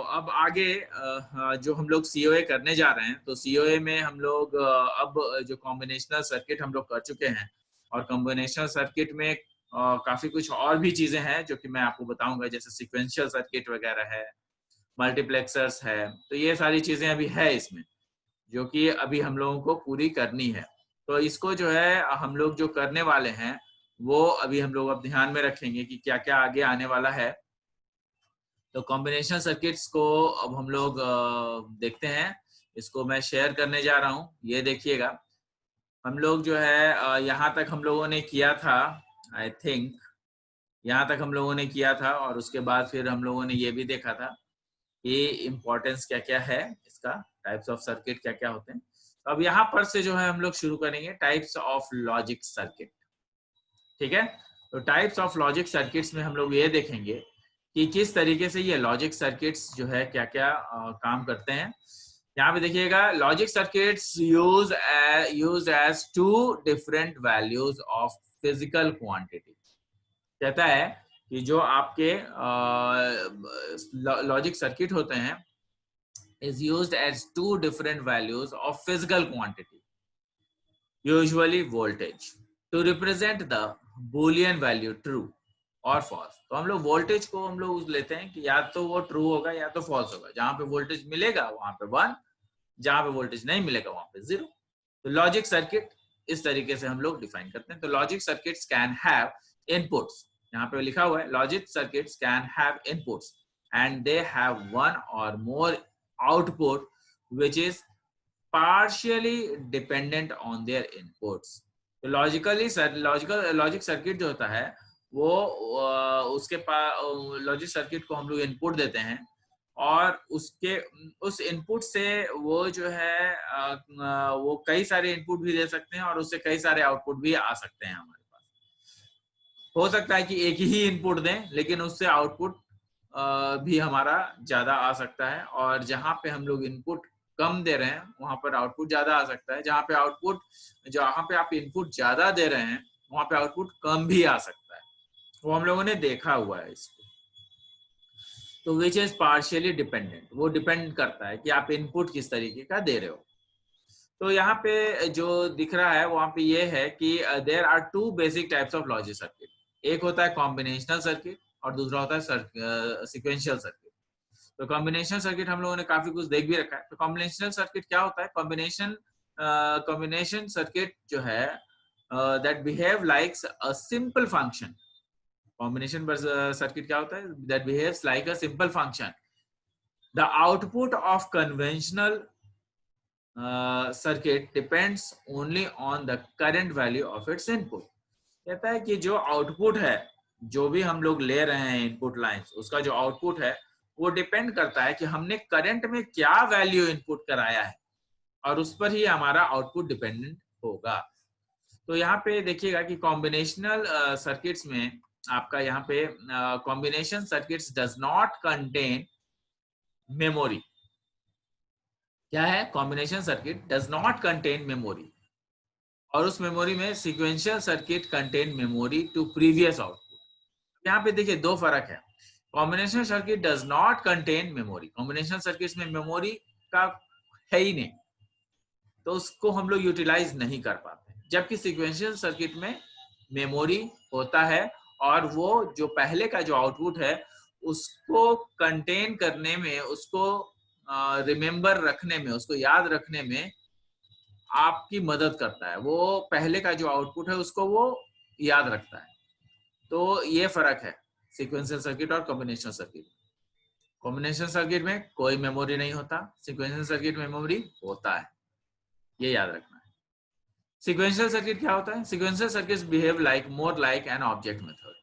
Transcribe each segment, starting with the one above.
अब आगे जो हम लोग सीओए करने जा रहे हैं, तो सीओए में हम लोग अब जो कॉम्बिनेशनल सर्किट हम लोग कर चुके हैं, और कॉम्बिनेशनल सर्किट में काफी कुछ और भी चीजें हैं जो कि मैं आपको बताऊंगा, जैसे सीक्वेंशियल सर्किट वगैरह है, मल्टीप्लेक्सर्स है। तो ये सारी चीजें अभी है इसमें, जो कि अभी हम लोगों को पूरी करनी है। तो इसको जो है हम लोग जो करने वाले हैं वो अभी हम लोग अब ध्यान में रखेंगे कि क्या क्या आगे आने वाला है। तो कॉम्बिनेशन सर्किट्स को अब हम लोग देखते हैं। इसको मैं शेयर करने जा रहा हूँ, ये देखिएगा। हम लोग जो है यहाँ तक हम लोगों ने किया था, आई थिंक यहाँ तक हम लोगों ने किया था, और उसके बाद फिर हम लोगों ने ये भी देखा था कि इम्पोर्टेंस क्या क्या है इसका, टाइप्स ऑफ सर्किट क्या क्या होते हैं। तो अब यहाँ पर से जो है हम लोग शुरू करेंगे टाइप्स ऑफ लॉजिक सर्किट। ठीक है, तो टाइप्स ऑफ लॉजिक सर्किट्स में हम लोग ये देखेंगे कि किस तरीके से ये लॉजिक सर्किट्स जो है क्या क्या काम करते हैं। यहाँ पे देखिएगा, logic circuits used as two different values of physical quantity. कहता है कि जो आपके लॉजिक सर्किट होते हैं is used as two different values of physical quantity, usually voltage, to represent the boolean value true और false। तो हम लोग वोल्टेज को हम लोग लेते हैं कि या तो वो ट्रू होगा या तो फॉल्स होगा। जहां पे वोल्टेज मिलेगा वहां पे 1, जहां पे वोल्टेज नहीं मिलेगा वहां पे 0। तो लॉजिक सर्किट इस तरीके से हम लोग डिफाइन करते हैं। तो logic circuits can have inputs, यहाँ पे लिखा हुआ है logic circuits can have inputs and they have one और मोर output which is partially dependent on their inputs। तो लॉजिक सर्किट जो होता है वो उसके पास लॉजिक सर्किट को हम लोग इनपुट देते हैं, और उस इनपुट से वो जो है वो कई सारे इनपुट भी दे सकते हैं, और उससे कई सारे आउटपुट भी आ सकते हैं हमारे पास। हो सकता है कि एक ही इनपुट दें लेकिन उससे आउटपुट भी हमारा ज्यादा आ सकता है, और जहां पे हम लोग इनपुट कम दे रहे हैं वहां पर आउटपुट ज्यादा आ सकता है। जहां पे आप इनपुट ज्यादा दे रहे हैं वहां पे आउटपुट कम भी आ सकता है। वो हम लोगों ने देखा हुआ है इसको। तो विच इज पार्शियली डिपेंडेंट, वो डिपेंड करता है कि आप इनपुट किस तरीके का दे रहे हो। तो यहाँ पे जो दिख रहा है वहां पे ये है कि there are two basic types of logic circuit. एक होता है कॉम्बिनेशनल सर्किट और दूसरा होता है सीक्वेंशियल सर्किट। तो कॉम्बिनेशन सर्किट हम लोगों ने काफी कुछ देख भी रखा है। तो कॉम्बिनेशनल सर्किट क्या होता है? कॉम्बिनेशन सर्किट जो है that behave likes a simple function. Combination circuit क्या होता है? That behaves like a simple function. The output of conventional circuit depends only on the current value of its input. कहता है कि जो आउटपुट है, जो भी हम लोग ले रहे हैं इनपुट लाइंस, उसका जो आउटपुट है वो डिपेंड करता है कि हमने करंट में क्या वैल्यू इनपुट कराया है, और उस पर ही हमारा आउटपुट डिपेंडेंट होगा। तो यहाँ पे देखिएगा कि कॉम्बिनेशनल सर्किट्स में आपका यहाँ पे combination circuits does not contain memory. क्या है? Combination circuit does not contain memory, और उस मेमोरी में sequential circuit contain memory to previous output. यहाँ पे देखिए दो फर्क है। Combination circuit does not contain memory, combination circuits में मेमोरी का है ही नहीं, तो उसको हम लोग यूटिलाइज नहीं कर पाते। जबकि सीक्वेंशियल सर्किट में मेमोरी होता है, और वो जो पहले का जो आउटपुट है उसको कंटेन करने में, उसको रिमेम्बर रखने में, उसको याद रखने में आपकी मदद करता है। वो पहले का जो आउटपुट है उसको वो याद रखता है। तो ये फर्क है सीक्वेंशियल सर्किट और कॉम्बिनेशन सर्किट। कॉम्बिनेशन सर्किट में कोई मेमोरी नहीं होता, सीक्वेंशियल सर्किट में मेमोरी होता है, ये याद रखना है। सीक्वेंशियल सर्किट क्या होता है? Sequential circuits behave like more like an object method.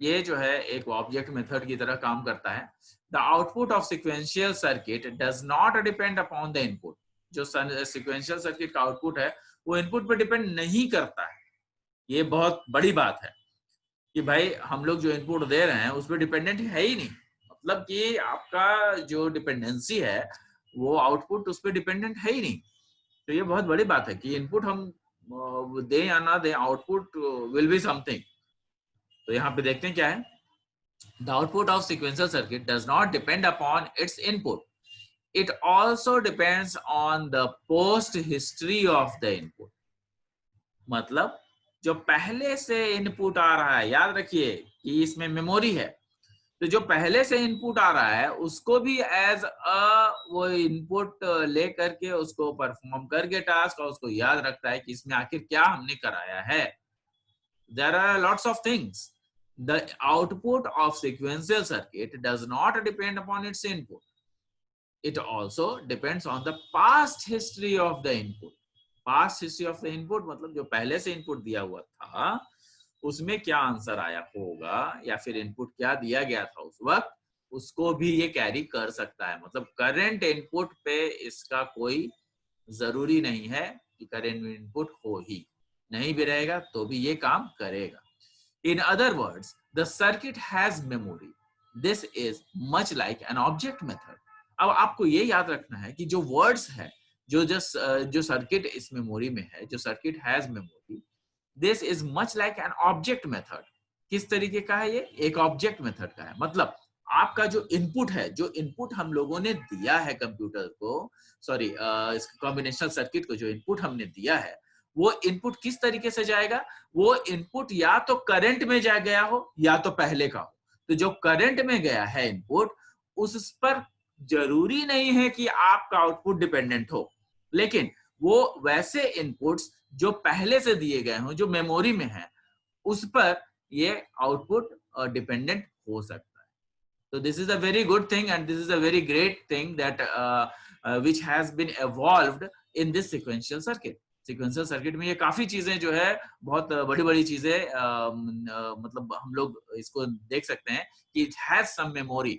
ये जो है एक ऑब्जेक्ट मेथड की तरह काम करता है। The output of sequential circuit does not depend upon the input. जो सीक्वेंशियल सर्किट का आउटपुट है वो इनपुट पर डिपेंड नहीं करता है। ये बहुत बड़ी बात है कि भाई हम लोग जो इनपुट दे रहे हैं उस पर डिपेंडेंट है ही नहीं। मतलब कि आपका जो डिपेंडेंसी है वो आउटपुट उस पर डिपेंडेंट है ही नहीं। तो ये बहुत बड़ी बात है कि इनपुट हम दें या ना दें, आउटपुट विल बी समथिंग। तो यहाँ पे देखते हैं क्या है। The output of sequential circuit does not depend upon its input. It also depends on the post history of the input. मतलब जो पहले से इनपुट आ रहा है, याद रखिए कि इसमें मेमोरी है, तो जो पहले से इनपुट आ रहा है उसको भी एज अ वो इनपुट ले करके उसको परफॉर्म करके टास्क और उसको याद रखता है कि इसमें आखिर क्या हमने कराया है. There are lots of things. The output of sequential circuit does not depend upon its input. It also depends on the past history of the input. Past history of the input मतलब जो पहले से input दिया हुआ था उसमें क्या answer आया होगा या फिर इनपुट क्या दिया गया था उस वक्त, उसको भी ये कैरी कर सकता है. मतलब करंट इनपुट पे इसका कोई जरूरी नहीं है कि करंट इनपुट हो ही, नहीं भी रहेगा तो भी ये काम करेगा. In other words, the circuit has memory. This is much like an object method. अब आपको ये याद रखना है कि जो वर्ड्स है, जो सर्किट इस मेमोरी में है, जो circuit has memory, this is much like an object method. किस तरीके का है ये? एक ऑब्जेक्ट मेथड का है. मतलब आपका जो इनपुट है, जो इनपुट हम लोगों ने दिया है कंप्यूटर को, सॉरी इस कॉम्बिनेशनल सर्किट को जो इनपुट हमने दिया है, वो इनपुट किस तरीके से जाएगा? वो इनपुट या तो करंट में जा गया हो या तो पहले का हो. तो जो करंट में गया है इनपुट, उस पर जरूरी नहीं है कि आपका आउटपुट डिपेंडेंट हो, लेकिन वो वैसे इनपुट्स जो पहले से दिए गए हों, जो मेमोरी में है, उस पर ये आउटपुट डिपेंडेंट हो सकता है. तो this is a very good thing and this is a very great thing that which has been evolved in this sequential circuit. Sequential circuit में ये काफी चीजें जो है बहुत बड़ी बड़ी चीजें मतलब हम लोग इसको देख सकते हैं कि इट हैज सम मेमोरी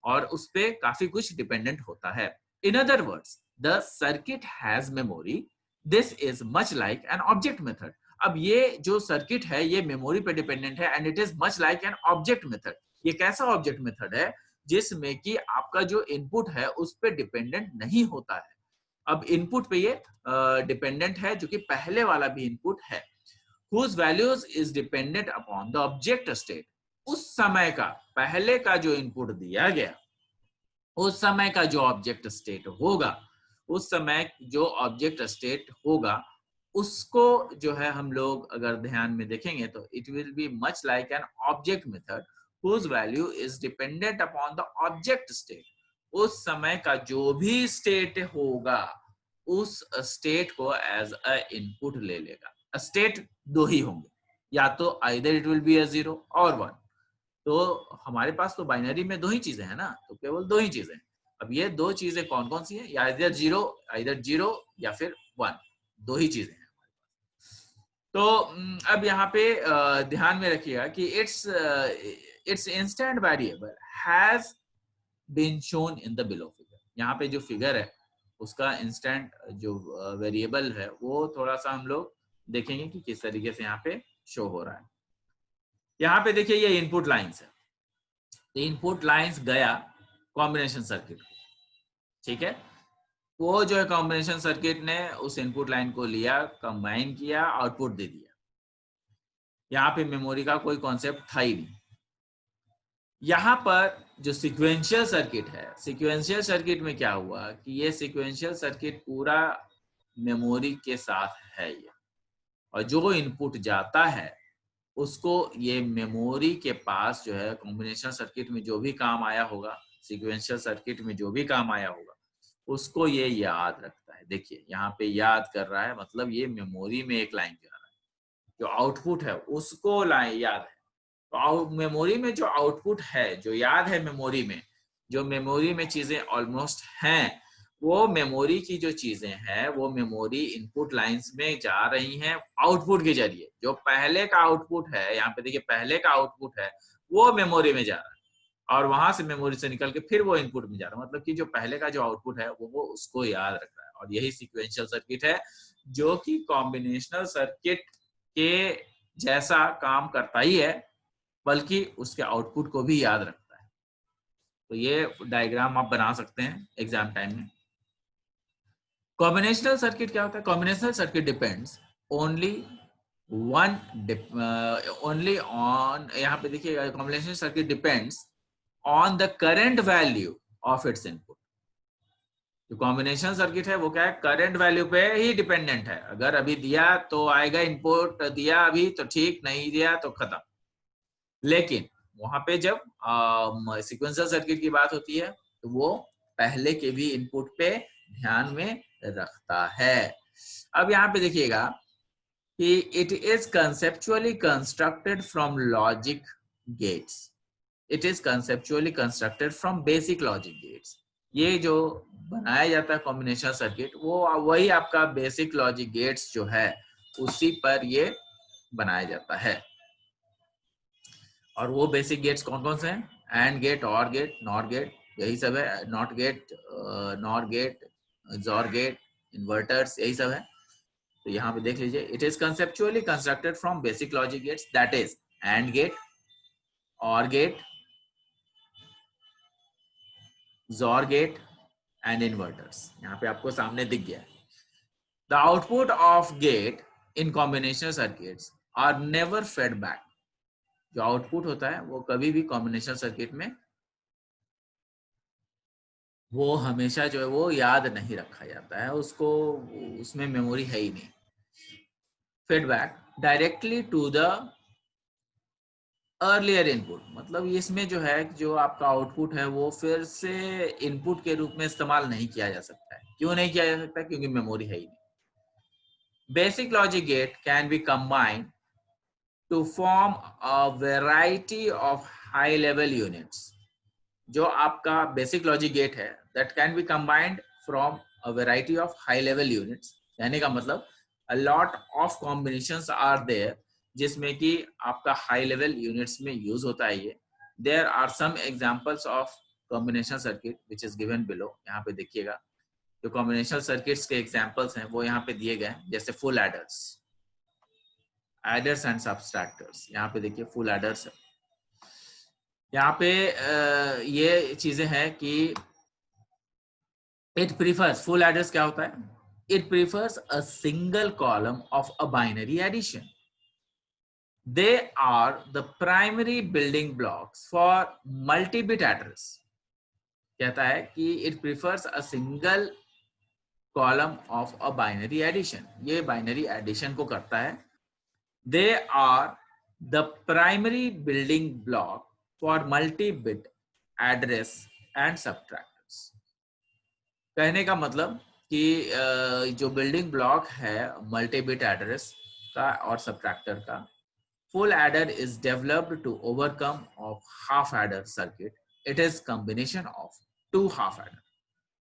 और उस पे काफी कुछ डिपेंडेंट होता है. In other words, the circuit has memory. This is much like an object method. अब ये जो सर्किट है ये मेमोरी पे डिपेंडेंट है and it is much like an object method. ये कैसा ऑब्जेक्ट मेथड है? जिसमें कि आपका जो इनपुट है उस पे डिपेंडेंट नहीं होता है. अब इनपुट पे ये डिपेंडेंट है जो कि पहले वाला भी इनपुट है. whose values is dependent upon the object state. उस समय का, पहले का जो इनपुट दिया गया, उस समय का जो ऑब्जेक्ट स्टेट होगा, उस समय जो ऑब्जेक्ट स्टेट होगा, उसको जो है हम लोग अगर ध्यान में देखेंगे तो it will be much like an object method whose value is dependent upon the object state. उस समय का जो भी स्टेट होगा उस स्टेट को एज अ इनपुट ले लेगा. स्टेट दो ही होंगे, या तो either it will be a 0 और 1. तो हमारे पास तो बाइनरी में दो ही चीजें हैं ना, तो केवल दो ही चीजें. अब ये दो चीजें कौन कौन सी हैं? या आइदर जीरो या फिर 1, दो ही चीजें हैं. तो अब यहाँ पे ध्यान में रखिएगा कि it's instant variable has been shown in the below figure. यहाँ पे जो फिगर है उसका इंस्टेंट जो वेरिएबल है वो थोड़ा सा हम लोग देखेंगे कि किस तरीके से यहाँ पे शो हो रहा है. यहाँ पे देखिए ये इनपुट लाइंस है. इनपुट लाइंस गया कॉम्बिनेशन सर्किट, ठीक है. वो जो है कॉम्बिनेशन सर्किट ने उस इनपुट लाइन को लिया, कंबाइन किया, आउटपुट दे दिया. यहाँ पे मेमोरी का कोई कॉन्सेप्ट था ही नहीं. यहाँ पर जो सीक्वेंशियल सर्किट है, सीक्वेंशियल सर्किट में क्या हुआ कि ये सीक्वेंशियल सर्किट पूरा मेमोरी के साथ है ये, और जो इनपुट जाता है उसको ये मेमोरी के पास जो है कॉम्बिनेशन सर्किट में जो भी काम आया होगा, सीक्वेंशियल सर्किट में जो भी काम आया होगा, उसको ये याद रखता है. देखिए यहाँ पे याद कर रहा है, मतलब ये मेमोरी में एक लाइन जा रहा है, जो आउटपुट है उसको लाइन याद है. तो मेमोरी में जो आउटपुट है, जो याद है मेमोरी में, जो मेमोरी में चीजें ऑलमोस्ट हैं, वो मेमोरी की जो चीजें हैं वो मेमोरी इनपुट लाइंस में जा रही हैं आउटपुट के जरिए. जो पहले का आउटपुट है, यहाँ पे देखिए पहले का आउटपुट है वो मेमोरी में जा रहा है और वहां से मेमोरी से निकल के फिर वो इनपुट में जा रहा है. मतलब कि जो पहले का जो आउटपुट है वो उसको याद रख रहा है. और यही सीक्वेंशियल सर्किट है जो कि कॉम्बिनेशनल सर्किट के जैसा काम करता ही है, बल्कि उसके आउटपुट को भी याद रखता है. तो ये डायग्राम आप बना सकते हैं एग्जाम टाइम में. कॉम्बिनेशनल सर्किट क्या होता है? Combinational circuit depends only one only on, यहाँ पे देखिएगा combination circuit depends on the current value of its input. जो कॉम्बिनेशन सर्किट है वो क्या है, करंट वैल्यू पे ही डिपेंडेंट है। अगर अभी दिया तो आएगा इनपुट, दिया अभी तो ठीक, नहीं दिया तो खत्म। लेकिन वहां पे जब सीक्वेंशियल सर्किट की बात होती है तो वो पहले के भी इनपुट पे ध्यान में रखता है। अब यहाँ पे देखिएगा कि it is conceptually constructed from logic gates, it is conceptually constructed from basic logic gets. ये जो बनाया जाता है कॉम्बिनेशन सर्किट, वो वही आपका बेसिक लॉजिक गेट्स जो है उसी पर ये बनाया जाता है। और वो बेसिक गेट्स कौन कौन से हैं, AND gate, OR gate, NOR gate, यही सब है। NOT gate, NOR gate, XOR gate, inverters, यही सब है। तो यहाँ पे देख लीजिए, it is conceptually constructed from basic logic gates, that is AND gate, OR gate, XOR gate and inverters. यहाँ पे आपको सामने दिख गया है। The output of gate in combination circuits are never fed back. जो आउटपुट होता है वो कभी भी कॉम्बिनेशन सर्किट में वो हमेशा जो है वो याद नहीं रखा जाता है, उसको उसमें मेमोरी है ही नहीं। Feedback directly to the earlier input, मतलब इसमें जो है जो आपका आउटपुट है वो फिर से इनपुट के रूप में इस्तेमाल नहीं किया जा सकता है। क्यों नहीं किया जा सकता? क्योंकि मेमोरी है ही नहीं। Basic logic gate can be combined to form a variety of high level units. जो आपका बेसिक लॉजिक गेट है that can be combined from a variety of high level units. कहने का मतलब a lot of combinations are there जिसमें कि आपका high level units में यूज होता है ये। There are some examples of combination circuit which is given below. यहाँ पे देखिएगा जो कॉम्बिनेशन सर्किट्स के एग्जांपल्स हैं वो यहाँ पे दिए गए हैं, जैसे फुल एडर्स, एडर्स एंड सब्सट्रैक्टर्स। यहाँ पे देखिए फुल एडर्स है। यहाँ पे ये चीजें हैं कि इट प्रीफर्स, फुल एडर्स क्या होता है, it prefers a single column of a binary addition. They are the primary building blocks for multibit adders. कहता है कि it prefers a single column of a binary addition, ये binary addition को करता है। They are the primary building block for multibit adders and subtractors. कहने का मतलब कि जो बिल्डिंग ब्लॉक है मल्टी-बिट एड्रेस का और सब्ट्रैक्टर का, full adder is developed to overcome of half adder circuit. It is combination of two half adder.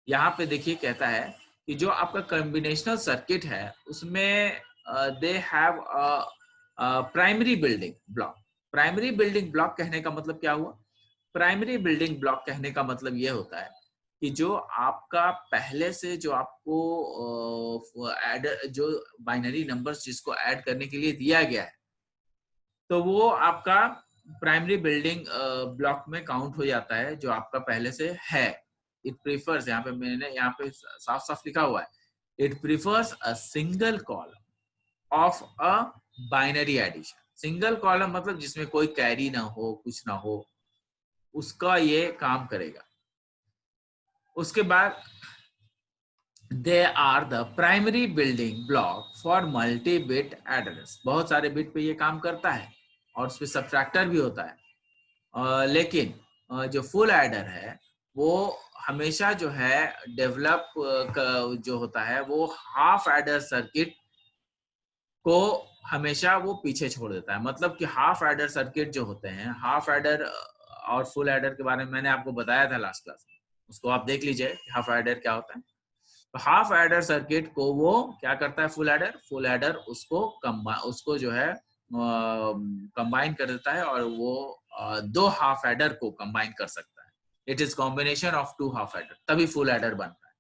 यहाँ पे देखिए कहता है कि जो आपका कॉम्बिनेशनल सर्किट है उसमें they have primary building block. Primary building block कहने का मतलब क्या हुआ? प्राइमरी बिल्डिंग ब्लॉक कहने का मतलब ये होता है कि जो आपका पहले से जो आपको ऐड, जो बाइनरी नंबर्स जिसको ऐड करने के लिए दिया गया है तो वो आपका प्राइमरी बिल्डिंग ब्लॉक में काउंट हो जाता है, जो आपका पहले से है। इट प्रीफर्स, यहाँ पे मैंने यहाँ पे साफ साफ लिखा हुआ है, it prefers a single column of a binary addition. Single column मतलब जिसमें कोई कैरी ना हो, कुछ ना हो, उसका ये काम करेगा। उसके बाद they are the primary building block for multi bit adders. बहुत सारे बिट पे ये काम करता है और उसपे सब्ट्रैक्टर भी होता है। लेकिन जो फुल एडर है वो हमेशा जो है डेवलप जो होता है वो हाफ एडर सर्किट को हमेशा वो पीछे छोड़ देता है। मतलब कि हाफ एडर सर्किट जो होते हैं, हाफ एडर और फुल एडर के बारे में मैंने आपको बताया था लास्ट क्लास में, उसको आप देख लीजिए हाफ एडर क्या होता है। तो हाफ एडर सर्किट को वो क्या करता है, फुल एडर उसको जो है कंबाइन कर देता है और वो दो हाफ एडर को कंबाइन कर सकता है। It is combination of two half adder, तभी फुल एडर बनता है।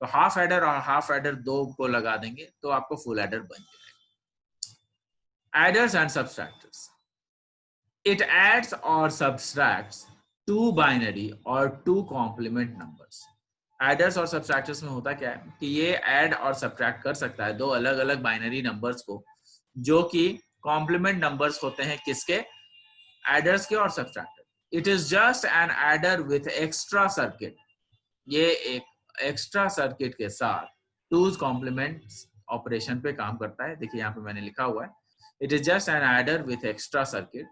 तो हाफ एडर और हाफ एडर दो को लगा देंगे तो आपको फुल एडर बन जाएगा। एडर्स एंड सब्सट्रैक्टर्स, इट एड्स और सब्सट्रैक्ट्स to binary or two complement numbers. Aiders और सब्सट्रैक्टर्स में होता क्या है कि ये ऐड और सब्ट्रैक्ट कर सकता है दो अलग अलग बाइनरी नंबर्स को जो कि कॉम्प्लीमेंट नंबर्स होते हैं किसके, एडर्स के और subtractor. It is just an adder with extra circuit, ये एक एक्स्ट्रा सर्किट के साथ टूज कॉम्प्लीमेंट ऑपरेशन पे काम करता है। देखिए यहाँ पे मैंने लिखा हुआ है, it is just an adder with extra circuit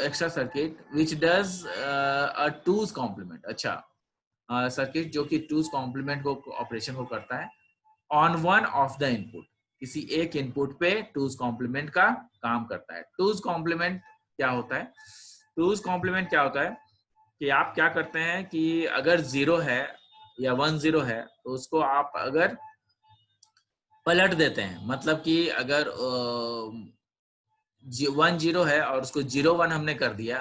extra circuit which does a two's complement. अच्छा, सर्किट जो कि टूज कॉम्प्लीमेंट को ऑपरेशन को करता है on one of the input, किसी एक इनपुट पे टूज कॉम्प्लीमेंट का काम करता है। टूज कॉम्प्लीमेंट क्या होता है, टूज कॉम्प्लीमेंट क्या होता है कि आप क्या करते हैं कि अगर 0 है या 1 0 है तो उसको आप अगर पलट देते हैं, मतलब कि अगर 1 0 है और उसको 0 1 हमने कर दिया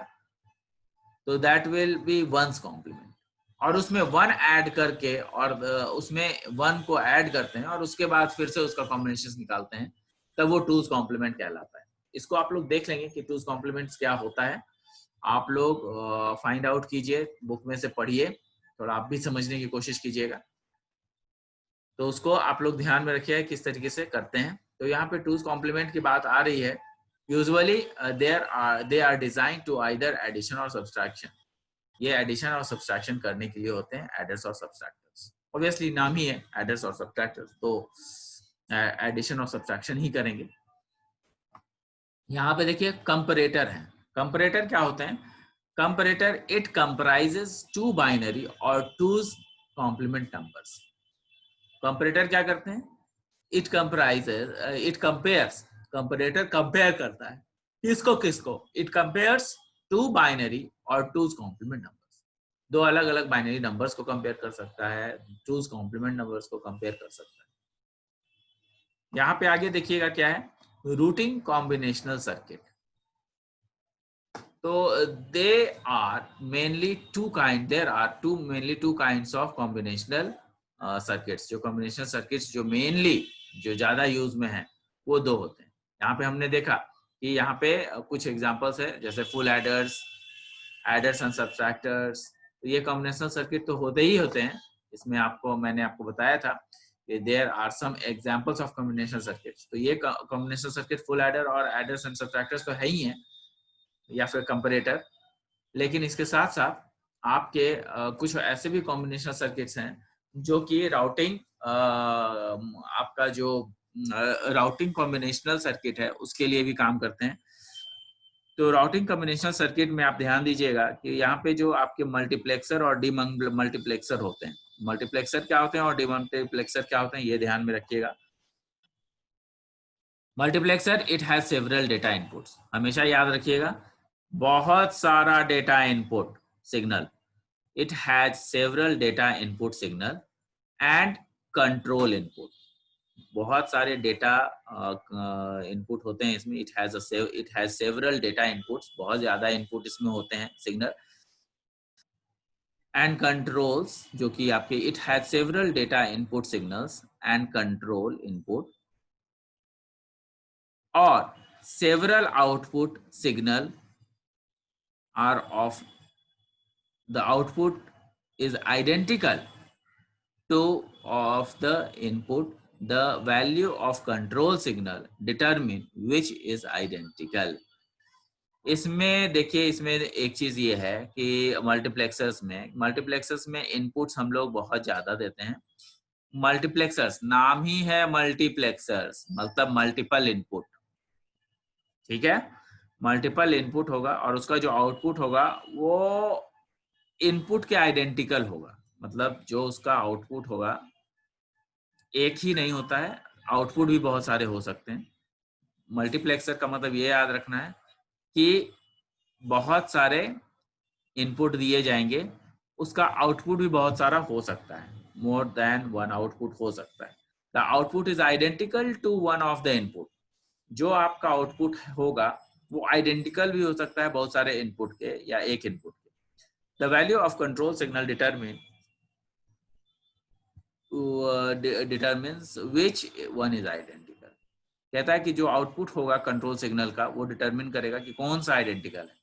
तो that will be one's complement, और उसमें 1 ऐड करके और उसमें 1 को ऐड करते हैं और उसके बाद फिर से उसका कॉम्बिनेशन निकालते हैं, तब वो टूज कॉम्प्लीमेंट कहलाता है। इसको आप लोग देख लेंगे कि टूज कॉम्प्लीमेंट्स क्या होता है, आप लोग फाइंड आउट कीजिए, बुक में से पढ़िए, थोड़ा आप भी समझने की कोशिश कीजिएगा, तो उसको आप लोग ध्यान में रखिए किस तरीके से करते हैं। तो यहाँ पे टूज कॉम्प्लीमेंट की बात आ रही है, usually they are design to either addition और सब्सट्रैक्शन, ये एडिशन और सब्सट्रैक्शन करने के लिए होते हैं, एडर्स और सब्सट्रैक्टर्स। ऑब्वियसली नाम ही है एडर्स और सब्सट्रैक्टर्स, तो एडिशन और सब्सट्रैक्शन ही करेंगे। यहाँ पे देखिए कंपैरेटर है। कंपैरेटर क्या होते हैं, comparator it comprises two binary or two complement numbers. Comparator क्या करते हैं, it comprises, it compares, comparator compare करता है किसको किसको, it compares two binary or two complement numbers, दो अलग अलग बाइनरी नंबर्स को कंपेयर कर सकता है, टू कॉम्प्लीमेंट नंबर्स को कंपेयर कर सकता है। यहाँ पे आगे देखिएगा क्या है, रूटिंग कॉम्बिनेशनल सर्किट। तो they are mainly two kind, there are two mainly two kinds of combinational circuits. जो कॉम्बिनेशनल सर्किट्स जो मेनली जो ज्यादा यूज में है वो दो होते हैं। यहाँ पे हमने देखा कि यहाँ पे कुछ एग्जांपल्स है, जैसे full aiders, aiders and subtractors. तो ये कॉम्बिनेशनल सर्किट तो होते ही होते हैं, इसमें आपको मैंने आपको बताया था कि there are some examples of combinational circuits. तो ये कॉम्बिनेशनल सर्किट फुल एडर और एडर्स एंड सब्सट्रैक्टर्स तो है ही है, या फिर कंपैरेटर। लेकिन इसके साथ साथ आपके कुछ ऐसे भी कॉम्बिनेशनल सर्किट्स हैं जो कि राउटिंग, आपका जो राउटिंग कॉम्बिनेशनल सर्किट है उसके लिए भी काम करते हैं। तो राउटिंग कॉम्बिनेशनल सर्किट में आप ध्यान दीजिएगा कि यहाँ पे जो आपके मल्टीप्लेक्सर और डीमल्टीप्लेक्सर होते हैं, मल्टीप्लेक्सर क्या होते हैं और डीमल्टीप्लेक्सर क्या होते हैं, ये ध्यान में रखिएगा। Multiplexer it has several data inputs, हमेशा याद रखिएगा, बहुत सारा data input signal, it has several data input signal and control input, बहुत सारे डेटा इनपुट होते हैं इसमें। It has several data inputs, बहुत ज्यादा इनपुट इसमें होते हैं सिग्नल, एंड कंट्रोल्स जो कि आपके, it has several data input signals and control input, और several output signal are of the output is identical to of the input, the value of control signal determine which is identical। इसमें देखिए, इसमें एक चीज ये है कि multiplexers में इनपुट्स हम लोग बहुत ज्यादा देते हैं। मल्टीप्लेक्सर्स नाम ही है मल्टीप्लेक्सर्स, मतलब मल्टीपल इनपुट, ठीक है, मल्टीपल इनपुट होगा और उसका जो आउटपुट होगा वो इनपुट के आइडेंटिकल होगा, मतलब जो उसका आउटपुट होगा एक ही नहीं होता है, आउटपुट भी बहुत सारे हो सकते हैं। मल्टीप्लेक्सर का मतलब ये याद रखना है कि बहुत सारे इनपुट दिए जाएंगे, उसका आउटपुट भी बहुत सारा हो सकता है, मोर देन वन आउटपुट हो सकता है। The output is identical to one of the input, जो आपका आउटपुट होगा वो आइडेंटिकल भी हो सकता है बहुत सारे इनपुट के या एक इनपुट के। The value of control signal determines which one is identical, कहता है कि जो आउटपुट होगा कंट्रोल सिग्नल का वो डिटरमिन करेगा कि कौन सा आइडेंटिकल है।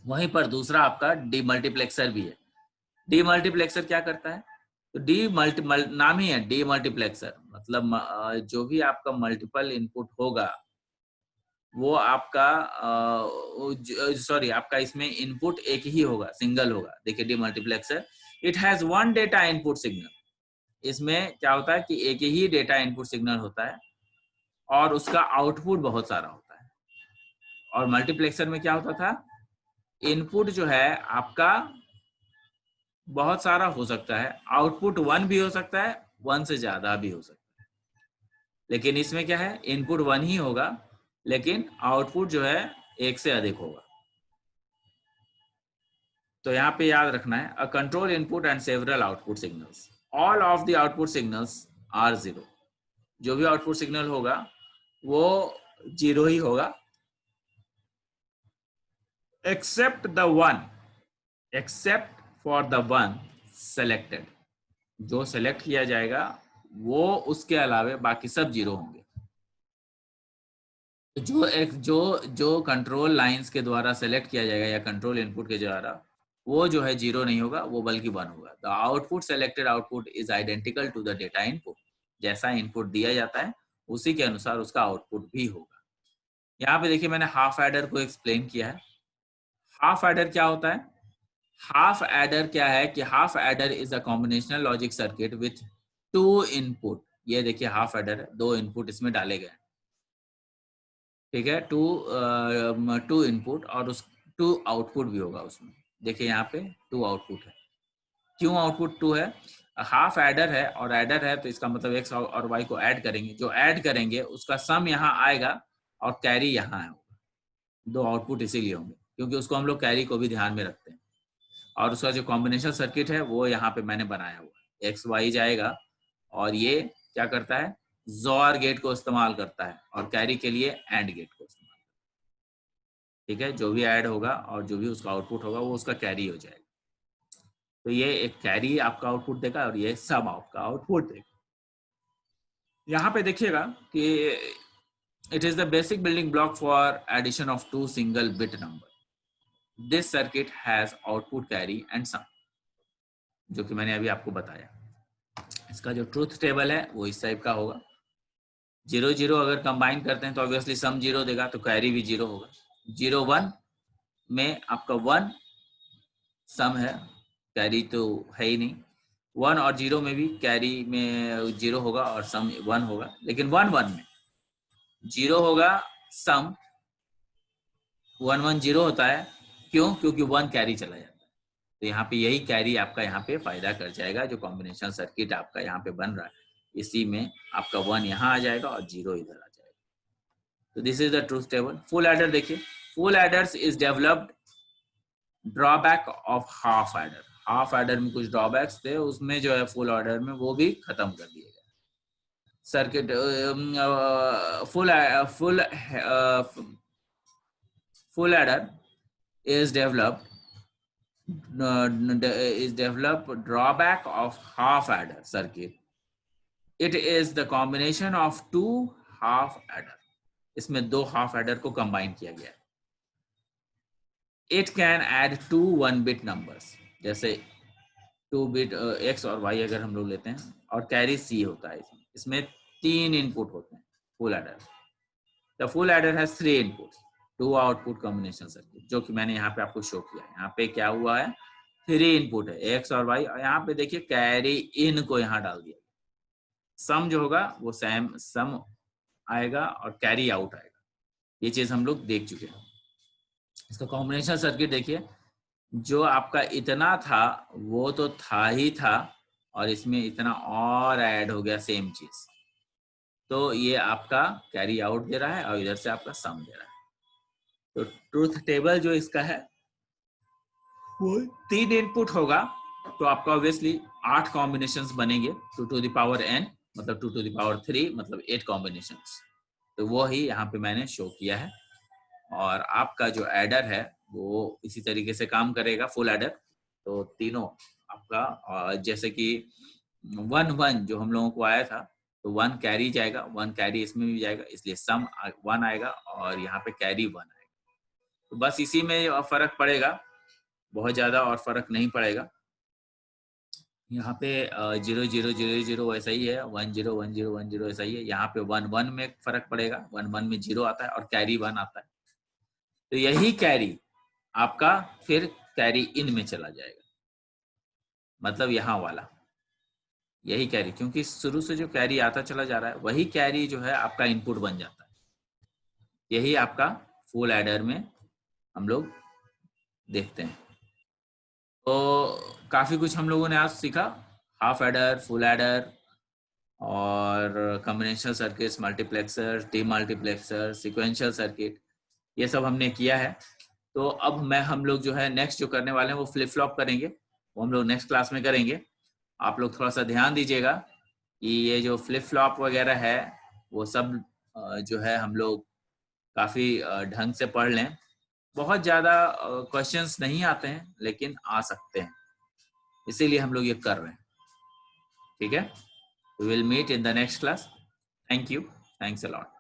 वहीं पर दूसरा आपका डीमल्टीप्लेक्सर भी है। डीमल्टीप्लेक्सर क्या करता है, तो नाम ही है डी मल्टीप्लेक्सर, मतलब जो भी आपका मल्टीपल इनपुट होगा वो आपका सॉरी आपका इसमें इनपुट एक ही होगा, सिंगल होगा। देखिए D multiplexer, it has one data input signal. इसमें क्या होता है कि एक ही डेटा इनपुट सिग्नल होता है और उसका आउटपुट बहुत सारा होता है। और मल्टीप्लेक्सर में क्या होता था, इनपुट जो है आपका बहुत सारा हो सकता है, आउटपुट 1 भी हो सकता है, 1 से ज्यादा भी हो सकता है। लेकिन इसमें क्या है, इनपुट 1 ही होगा लेकिन आउटपुट जो है 1 से अधिक होगा। तो यहाँ पे याद रखना है, a control input and several output signals, all of the output signals are 0। जो भी आउटपुट सिग्नल होगा वो 0 ही होगा, except the one, except for the one selected. जो सेलेक्ट किया जाएगा वो उसके अलावे बाकी सब 0 होंगे। जो कंट्रोल लाइंस के द्वारा सेलेक्ट किया जाएगा या कंट्रोल इनपुट के द्वारा, वो जो है 0 नहीं होगा, वो बल्कि 1 होगा। The output selected output is identical to the data input. जैसा इनपुट दिया जाता है उसी के अनुसार उसका आउटपुट भी होगा। यहाँ पे देखिए मैंने हाफ एडर को एक्सप्लेन किया है। हाफ एडर क्या होता है, हाफ एडर क्या है कि half adder is a combinational logic circuit with 2 input. ये देखिए हाफ एडर है, 2 इनपुट इसमें डाले गए, ठीक है, टू इनपुट और उस 2 आउटपुट भी होगा उसमें। देखिए यहाँ पे 2 आउटपुट है। क्यों आउटपुट 2 है, हाफ एडर है और एडर है तो इसका मतलब एक्स और वाई को ऐड करेंगे, जो ऐड करेंगे उसका सम यहाँ आएगा और कैरी यहाँ होगा। 2 आउटपुट इसीलिए होंगे क्योंकि उसको हम लोग कैरी को भी ध्यान में रखते हैं। और उसका जो कॉम्बिनेशन सर्किट है वो यहाँ पे मैंने बनाया हुआ है, एक्स वाई जाएगा और ये क्या करता है, जोर गेट को इस्तेमाल करता है और कैरी के लिए एंड गेट को इस्तेमाल, ठीक है। जो भी ऐड होगा और जो भी उसका आउटपुट होगा वो उसका कैरी हो जाएगा। तो ये एक कैरी आपका आउटपुट देगा और ये सम आपका आउटपुट देगा। यहाँ पे देखिएगा कि it is the basic building block for addition of 2 single bit number. This circuit has output carry and sum, जो कि मैंने अभी आपको बताया। इसका जो ट्रूथ टेबल है वो इस टाइप का होगा। 0 0 अगर कंबाइन करते हैं तो ऑब्वियसली सम 0 देगा तो कैरी भी 0 होगा। 0 1 में आपका 1 सम है, कैरी तो है ही नहीं। 1 और 0 में भी कैरी में 0 होगा और सम 1 होगा। लेकिन 1 1 में 0 होगा, सम 1 1 0 होता है। क्यों, क्योंकि 1 कैरी चला जाता है। तो यहाँ पे यही कैरी आपका यहाँ पे फायदा कर जाएगा। जो कॉम्बिनेशन सर्किट आपका यहाँ पे बन रहा है इसी में आपका 1 यहाँ आ जाएगा और 0 इधर आ जाएगा। तो this is the truth table. Full adder देखिए, full adders is developed drawback of half adder. Half adder में कुछ ड्रॉबैक्स थे, उसमें जो है फुल एडर में वो भी खत्म कर दिए गए। Circuit full adder is developed drawback of half adder circuit. It is the combination of 2 half adder. इसमें 2 half adder को combine किया गया है। It can add 2 1 bit numbers, जैसे 2 बिट x और y अगर हम लोग लेते हैं और कैरी c होता है। इसमें 3 इनपुट होते हैं full adder. The full adder has 3 inputs, 2 output combination circuit, जो कि मैंने यहाँ पे आपको शो किया है। यहाँ पे क्या हुआ है, 3 इनपुट है x और y और यहाँ पे देखिए कैरी इन को यहाँ डाल दिया। सम जो होगा वो सम आएगा और कैरी आउट आएगा। ये चीज हम लोग देख चुके हैं। इसका कॉम्बिनेशन सर्किट देखिए, जो आपका इतना था वो तो था ही था और इसमें इतना और ऐड हो गया सेम चीज, तो ये आपका कैरी आउट दे रहा है और इधर से आपका सम दे रहा है। तो ट्रूथ टेबल जो इसका है वो 3 इनपुट होगा तो आपका ऑब्वियसली 8 कॉम्बिनेशंस बनेंगे। 2 to the power n मतलब 2 to the power 3 मतलब 8 कॉम्बिनेशंस। तो वो ही यहाँ पे मैंने शो किया है। और आपका जो एडर है वो इसी तरीके से काम करेगा, फुल एडर। तो तीनों आपका जैसे कि 1 1 जो हम लोगों को आया था, तो 1 कैरी जाएगा, 1 कैरी इसमें भी जाएगा, इसलिए सम 1 आएगा और यहाँ पे कैरी 1 आएगा। तो बस इसी में फर्क पड़ेगा, बहुत ज्यादा और फर्क नहीं पड़ेगा। यहाँ पे 0 0 0 0 ऐसा ही है, 1 0 1 0 1 0 ऐसा ही है। यहाँ पे 1 1 में फर्क पड़ेगा, 1 1 में 0 आता है और कैरी 1 आता है। तो यही कैरी आपका फिर कैरी इन में चला जाएगा, मतलब यहाँ वाला यही कैरी, क्योंकि शुरू से जो कैरी आता चला जा रहा है वही कैरी जो है आपका इनपुट बन जाता है। यही आपका फुल एडर में हम लोग देखते हैं। तो काफी कुछ हम लोगों ने आज सीखा, हाफ एडर, फुल एडर और combinational circuits, multiplexer, D multiplexer, sequential circuit, ये सब हमने किया है। तो अब हम लोग जो है नेक्स्ट जो करने वाले हैं वो फ्लिप फ्लॉप करेंगे, वो हम लोग नेक्स्ट क्लास में करेंगे। आप लोग थोड़ा सा ध्यान दीजिएगा कि ये जो फ्लिप फ्लॉप वगैरह है वो सब जो है हम लोग काफी ढंग से पढ़ लें। बहुत ज्यादा क्वेश्चंस नहीं आते हैं लेकिन आ सकते हैं, इसीलिए हम लोग ये कर रहे हैं। ठीक है, we will meet in the next class. Thank you, thanks a lot.